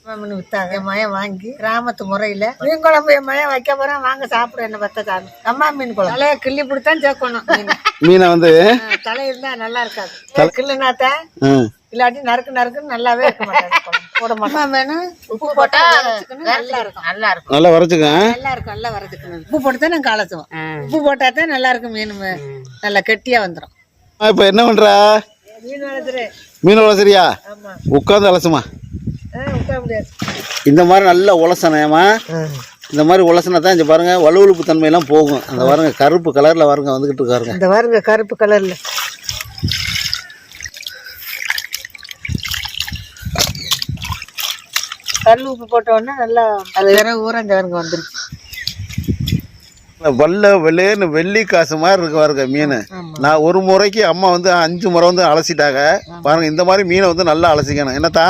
வித்தாங்க என் மயம் வாங்கி கிராமத்து முறையில மீன் குழம்பு என் மயம் வைக்க போறேன் வாங்க சாப்பிட என்ன பத்த சாமி அம்மா மீன் குழம்பு தலையை கிள்ளி பிடித்தான் சேர்க்கணும் மீனை வந்து தலை இருந்தா நல்லா இருக்காது கிள்ளுனாத்தான் இல்லாட்டி நறுக்குன்னு நல்லாவே இருக்க மாட்டாங்க போட மாட்டோம் வேணும் உப்பு போட்டா நல்லா இருக்கும் நல்லா வரைச்சுக்க நல்லா வரைச்சுக்கணும் உப்பு போட்டு தான் நாங்கள் கலசுவோம் உப்பு போட்டா தான் நல்லா இருக்கும் மீன் நல்லா கெட்டியா வந்துடும் இப்போ என்ன பண்ற மீன் வளர்த்துறேன் மீன் வளர்த்துறியா ஆமா உட்காந்து அலசுமா உட்கார முடியாது இந்த மாதிரி நல்லா உலசனேமா இந்த மாதிரி உலசனா தான் இங்கே பாருங்க வலுவழுப்பு தன்மையெல்லாம் போகும் அந்த பாருங்க கருப்பு கலர்ல பாருங்க வந்துகிட்டு இருக்காருங்க இந்த பாருங்க கருப்பு கலர்ல கல் உப்பு போட்டோன்னா நல்லா அது வேற ஊரம் இந்த பாருங்க வந்துருச்சு வெள்ளேன்னு வெள்ளி காசு மாதிரி இருக்கு பாருங்க மீன் நான் ஒரு முறைக்கு அம்மா வந்து 5 முறை வந்து அலசிட்டாங்க பாருங்க இந்த மாதிரி மீனை வந்து நல்லா அலசிக்கணும் என்னத்தா